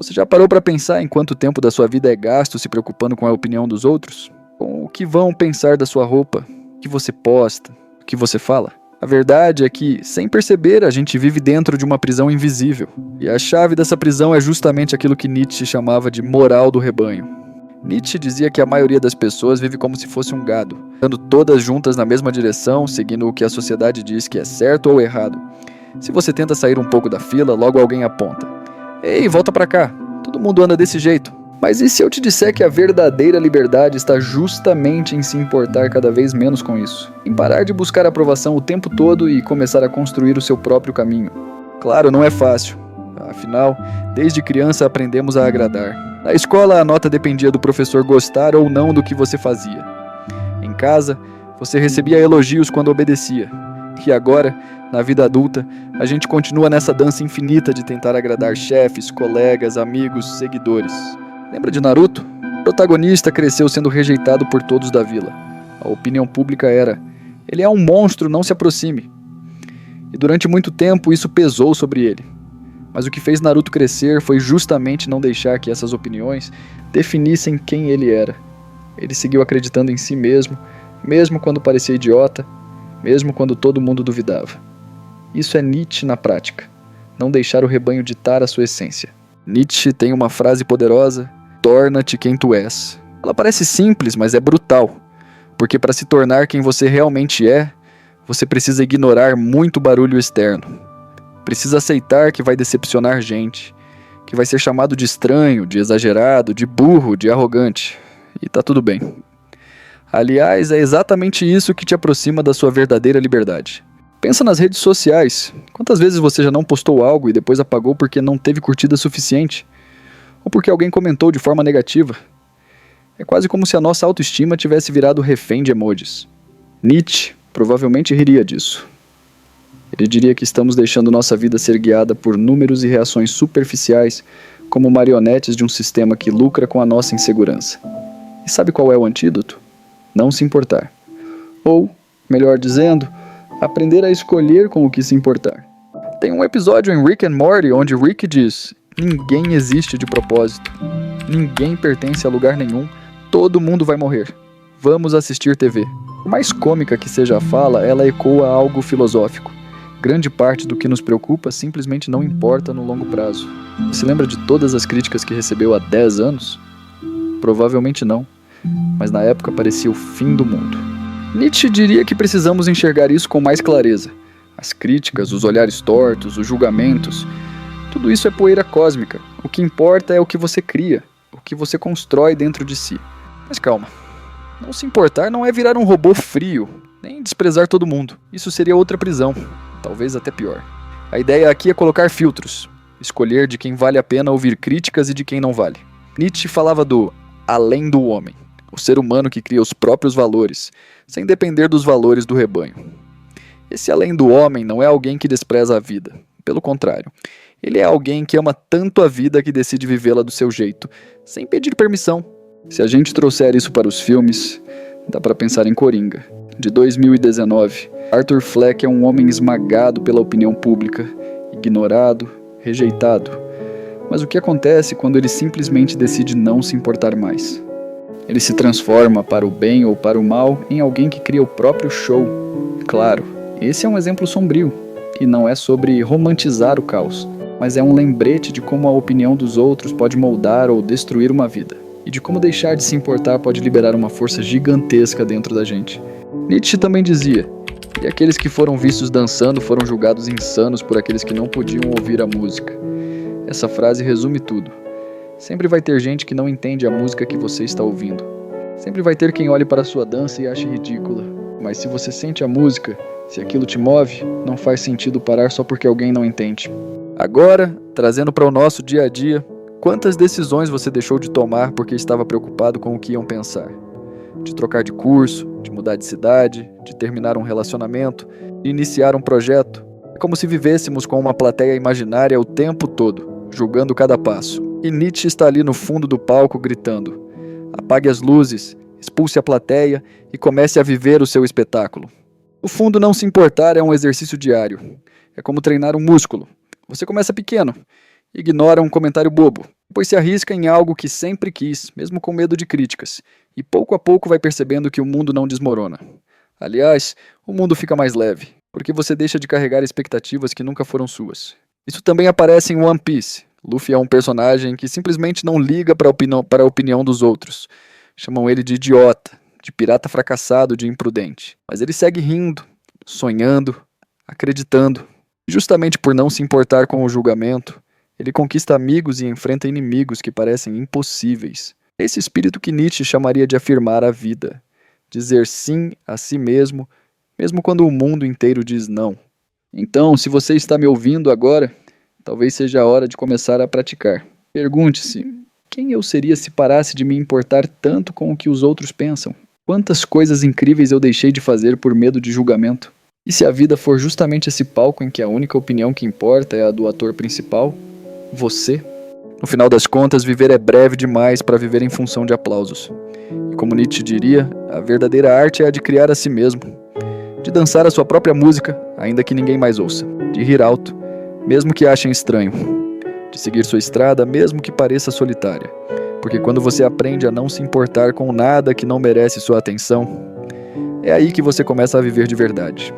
Você já parou para pensar em quanto tempo da sua vida é gasto se preocupando com a opinião dos outros? Com o que vão pensar da sua roupa, o que você posta, o que você fala? A verdade é que, sem perceber, a gente vive dentro de uma prisão invisível. E a chave dessa prisão é justamente aquilo que Nietzsche chamava de moral do rebanho. Nietzsche dizia que a maioria das pessoas vive como se fosse um gado, andando todas juntas na mesma direção, seguindo o que a sociedade diz que é certo ou errado. Se você tenta sair um pouco da fila, logo alguém aponta: "Ei, volta pra cá, todo mundo anda desse jeito." Mas e se eu te disser que a verdadeira liberdade está justamente em se importar cada vez menos com isso? Em parar de buscar aprovação o tempo todo e começar a construir o seu próprio caminho? Claro, não é fácil. Afinal, desde criança aprendemos a agradar. Na escola, a nota dependia do professor gostar ou não do que você fazia. Em casa, você recebia elogios quando obedecia. E agora, na vida adulta, a gente continua nessa dança infinita de tentar agradar chefes, colegas, amigos, seguidores. Lembra de Naruto? O protagonista cresceu sendo rejeitado por todos da vila. A opinião pública era: ele é um monstro, não se aproxime. E durante muito tempo isso pesou sobre ele. Mas o que fez Naruto crescer foi justamente não deixar que essas opiniões definissem quem ele era. Ele seguiu acreditando em si mesmo, mesmo quando parecia idiota, mesmo quando todo mundo duvidava. Isso é Nietzsche na prática. Não deixar o rebanho ditar a sua essência. Nietzsche tem uma frase poderosa: torna-te quem tu és. Ela parece simples, mas é brutal. Porque para se tornar quem você realmente é, você precisa ignorar muito barulho externo. Precisa aceitar que vai decepcionar gente, que vai ser chamado de estranho, de exagerado, de burro, de arrogante. E tá tudo bem. Aliás, é exatamente isso que te aproxima da sua verdadeira liberdade. Pensa nas redes sociais. Quantas vezes você já não postou algo e depois apagou porque não teve curtida suficiente? Ou porque alguém comentou de forma negativa? É quase como se a nossa autoestima tivesse virado refém de emojis. Nietzsche provavelmente riria disso. Ele diria que estamos deixando nossa vida ser guiada por números e reações superficiais, como marionetes de um sistema que lucra com a nossa insegurança. E sabe qual é o antídoto? Não se importar. Ou, melhor dizendo, aprender a escolher com o que se importar. Tem um episódio em Rick and Morty onde Rick diz: ninguém existe de propósito. Ninguém pertence a lugar nenhum. Todo mundo vai morrer. Vamos assistir TV. Por mais cômica que seja a fala, ela ecoa algo filosófico. Grande parte do que nos preocupa simplesmente não importa no longo prazo. Você lembra de todas as críticas que recebeu há 10 anos? Provavelmente não. Mas na época parecia o fim do mundo. Nietzsche diria que precisamos enxergar isso com mais clareza. As críticas, os olhares tortos, os julgamentos, tudo isso é poeira cósmica. O que importa é o que você cria, o que você constrói dentro de si. Mas calma, não se importar não é virar um robô frio, nem desprezar todo mundo. Isso seria outra prisão, talvez até pior. A ideia aqui é colocar filtros, escolher de quem vale a pena ouvir críticas e de quem não vale. Nietzsche falava do além do homem, o ser humano que cria os próprios valores, sem depender dos valores do rebanho. Esse além do homem não é alguém que despreza a vida, pelo contrário. Ele é alguém que ama tanto a vida que decide vivê-la do seu jeito, sem pedir permissão. Se a gente trouxer isso para os filmes, dá para pensar em Coringa, de 2019. Arthur Fleck é um homem esmagado pela opinião pública, ignorado, rejeitado. Mas o que acontece quando ele simplesmente decide não se importar mais? Ele se transforma, para o bem ou para o mal, em alguém que cria o próprio show. Claro, esse é um exemplo sombrio, e não é sobre romantizar o caos, mas é um lembrete de como a opinião dos outros pode moldar ou destruir uma vida, e de como deixar de se importar pode liberar uma força gigantesca dentro da gente. Nietzsche também dizia: e aqueles que foram vistos dançando foram julgados insanos por aqueles que não podiam ouvir a música. Essa frase resume tudo. Sempre vai ter gente que não entende a música que você está ouvindo. Sempre vai ter quem olhe para a sua dança e ache ridícula. Mas se você sente a música, se aquilo te move, não faz sentido parar só porque alguém não entende. Agora, trazendo para o nosso dia a dia, quantas decisões você deixou de tomar porque estava preocupado com o que iam pensar? De trocar de curso, de mudar de cidade, de terminar um relacionamento, de iniciar um projeto. É como se vivêssemos com uma plateia imaginária o tempo todo, julgando cada passo. E Nietzsche está ali no fundo do palco gritando: apague as luzes, expulse a plateia e comece a viver o seu espetáculo. No fundo, não se importar é um exercício diário. É como treinar um músculo. Você começa pequeno, ignora um comentário bobo, Depois se arrisca em algo que sempre quis, mesmo com medo de críticas, e pouco a pouco vai percebendo que o mundo não desmorona. Aliás, o mundo fica mais leve, porque você deixa de carregar expectativas que nunca foram suas. Isso também aparece em One Piece. Luffy é um personagem que simplesmente não liga para a opinião dos outros. Chamam ele de idiota, de pirata fracassado, de imprudente. Mas ele segue rindo, sonhando, acreditando. Justamente por não se importar com o julgamento, ele conquista amigos e enfrenta inimigos que parecem impossíveis. É esse espírito que Nietzsche chamaria de afirmar a vida. Dizer sim a si mesmo, mesmo quando o mundo inteiro diz não. Então, se você está me ouvindo agora, talvez seja a hora de começar a praticar. Pergunte-se: quem eu seria se parasse de me importar tanto com o que os outros pensam? Quantas coisas incríveis eu deixei de fazer por medo de julgamento? E se a vida for justamente esse palco em que a única opinião que importa é a do ator principal? Você? No final das contas, viver é breve demais para viver em função de aplausos. E como Nietzsche diria, a verdadeira arte é a de criar a si mesmo. De dançar a sua própria música, ainda que ninguém mais ouça. De rir alto, mesmo que achem estranho. De seguir sua estrada, mesmo que pareça solitária. Porque quando você aprende a não se importar com nada que não merece sua atenção, é aí que você começa a viver de verdade.